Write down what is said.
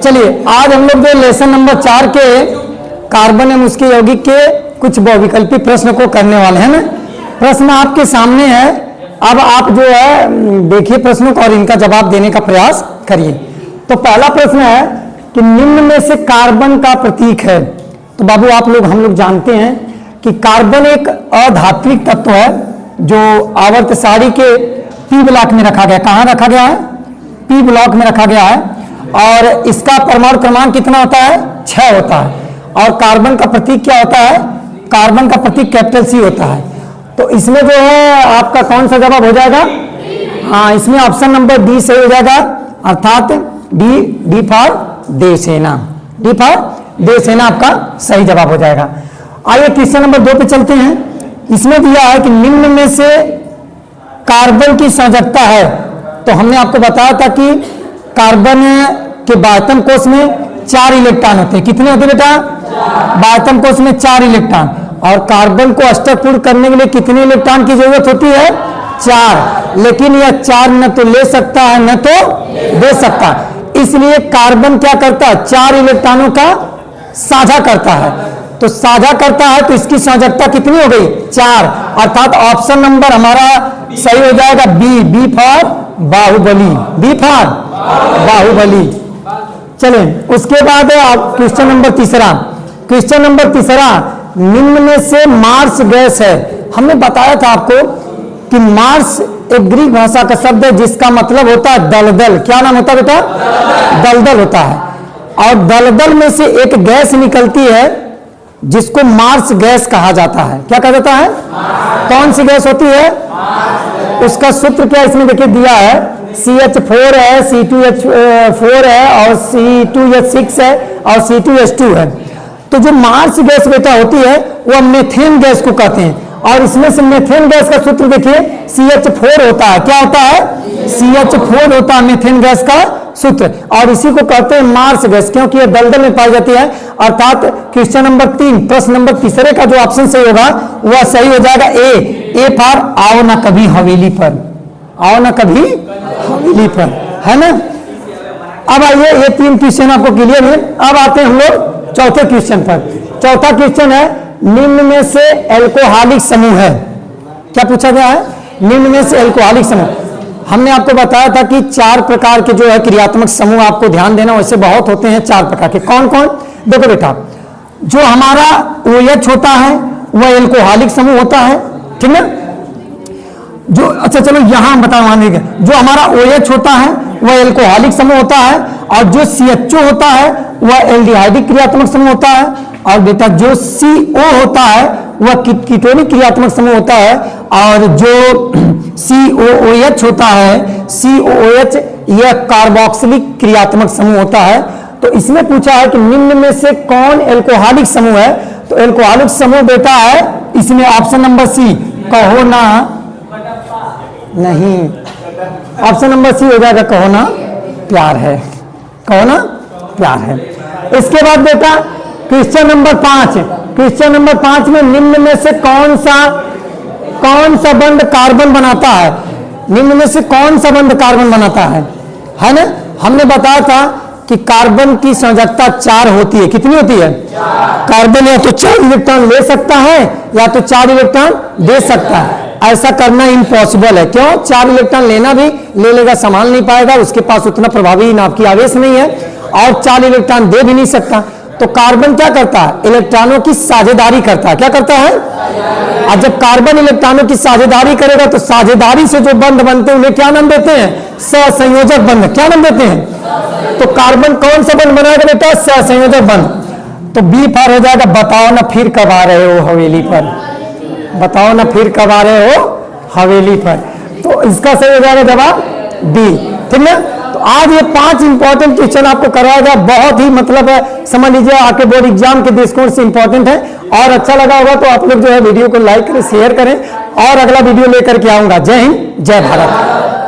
चलिए आज हम लोग जो लेसन नंबर 4 के कार्बन एवं उसके यौगिक के कुछ बहुविकल्पी प्रश्न को करने वाले हैं ना। प्रश्न आपके सामने है, अब आप जो है देखिए प्रश्नों को और इनका जवाब देने का प्रयास करिए। तो पहला प्रश्न है कि निम्न में से कार्बन का प्रतीक है। तो बाबू आप लोग हम लोग जानते हैं कि कार्बन एक अधात्विक तत्व है जो आवर्त सारणी के पी ब्लॉक में रखा गया। कहाँ रखा गया है? पी ब्लॉक में रखा गया है। और इसका परमाणु क्रमांक कितना होता है? 6 होता है। और कार्बन का प्रतीक क्या होता है? कार्बन का प्रतीक कैपिटल सी होता है। तो इसमें जो है आपका कौन सा जवाब हो जाएगा? हाँ, इसमें ऑप्शन नंबर डी सही हो जाएगा, अर्थात D for Devasena. D for Devasena आपका सही जवाब हो जाएगा। आइए क्वेश्चन नंबर 2 पे चलते हैं। इसमें दिया है कि निम्न में से कार्बन की संयोजकता है। तो हमने आपको बताया था कि कार्बन के बाह्यतम कोश में 4 इलेक्ट्रॉन होते हैं। कितने होते हैं बेटा? बाह्यतम कोश में 4 इलेक्ट्रॉन। और कार्बन को अष्टक पूर्ण करने के लिए कितने इलेक्ट्रॉन की जरूरत होती है? 4। लेकिन यह 4 न तो ले सकता है न तो दे सकता है। इसलिए कार्बन क्या करता है? 4 इलेक्ट्रॉनों का साझा करता है। तो साझा करता है तो इसकी संयोजकता कितनी हो गई? 4। अर्थात ऑप्शन नंबर हमारा सही हो जाएगा B for Baahubali. B for Baahubali. चलें उसके बाद आप क्वेश्चन नंबर 3। क्वेश्चन नंबर 3, निम्न में से मार्स गैस है। हमने बताया था आपको कि मार्स एक ग्रीक भाषा का शब्द है जिसका मतलब होता है दलदल। क्या नाम होता है बेटा? दलदल होता है। और दलदल में से एक गैस निकलती है जिसको मार्स गैस कहा जाता है। क्या कहा जाता है? कौन सी गैस होती है? उसका सूत्र क्या इसमें देखिए दिया है, CH4 है, C2H4 है और C2H6 है और C2H2 है। तो जो मार्स गैस बेटा होती है वह मेथेन गैस को कहते हैं। और इसमें से मेथेन गैस का सूत्र देखिए CH4 होता है। क्या होता है? CH4 होता है मेथेन गैस का सूत्र। और इसी को कहते हैं मार्स गैस, क्योंकि यह दलदल में पाई जाती है। अर्थात क्वेश्चन नंबर 3 प्रश्न नंबर 3 का जो ऑप्शन सही होगा वह सही हो जाएगा ए फॉर आओ ना कभी हवेली पर। आओ ना कभी हवेली पर, है ना। अब आइए ये 3 क्वेश्चन आपको क्लियर है। अब आते हैं हम लोग चौथे क्वेश्चन पर। चौथा क्वेश्चन है निम्न में से एल्कोहलिक समूह है। क्या पूछा गया है? निम्न में से एल्कोहलिक समूह। हमने आपको बताया था कि 4 प्रकार के जो है क्रियात्मक समूह आपको ध्यान देना, वैसे बहुत होते हैं 4 प्रकार के। कौन कौन? देखो बेटा, जो हमारा OH होता है वह एल्कोहलिक समूह होता है, ठीक है। जो अच्छा चलो यहां बताओ, जो हमारा OH होता है वह एल्कोहलिक समूह होता है। और जो CHO होता है वह एल्डिहाइडिक क्रियात्मक समूह होता है। और बेटा जो CO होता है वह कीटोनिक क्रियात्मक समूह होता है। और जो COOH होता है, COOH यह कार्बोक्सिलिक क्रियात्मक समूह होता है। तो इसमें पूछा है कि निम्न में से कौन एल्कोहलिक समूह है। तो एल्कोहलिक समूह बेटा है इसमें ऑप्शन नंबर सी, कहो ना नहीं। ऑप्शन नंबर सी हो जाएगा, कहो ना प्यार है। कहो ना प्यार है। इसके बाद बेटा क्वेश्चन नंबर 5। क्वेश्चन नंबर 5 में निम्न में से कौन सा बंध कार्बन बनाता है? निम्न में से कौन सा बंध कार्बन बनाता है ना। हमने बताया था कि कार्बन की संयोजकता 4 होती है। कितनी होती है? कार्बन या तो 4 इलेक्ट्रॉन ले सकता है या तो 4 इलेक्ट्रॉन दे सकता है। ऐसा करना इम्पॉसिबल है। क्यों? 4 इलेक्ट्रॉन लेना भी ले लेगा, संभाल नहीं पाएगा, उसके पास उतना प्रभावी नाभिकीय आवेश नहीं है और 4 इलेक्ट्रॉन दे भी नहीं सकता। तो कार्बन क्या करता है? इलेक्ट्रॉनों की साझेदारी करता है। क्या करता है? और जब कार्बन इलेक्ट्रॉनों की साझेदारी करेगा तो साझेदारी से जो बंध बनते हैं उन्हें क्या नाम देते हैं? सहसंयोजक बंध। क्या नाम देते हैं? तो कार्बन कौन सा बंध बनाएगा बेटा? सहसंयोजक बंध। तो बी फॉर हो जाएगा, बताओ ना फिर कब आ रहे हो हवेली पर। बताओ ना फिर कब आ रहे हो हवेली पर। तो इसका सही हो जाएगा जवाब डी, ठीक है। तो आज ये 5 इंपॉर्टेंट क्वेश्चन आपको कराया गया। बहुत ही मतलब है, समझ लीजिए आपके बोर्ड एग्जाम के दृष्टिकोण से इंपॉर्टेंट है। और अच्छा लगा होगा तो आप लोग जो है वीडियो को लाइक करें, शेयर करें और अगला वीडियो लेकर के आऊंगा। जय हिंद, जय भारत।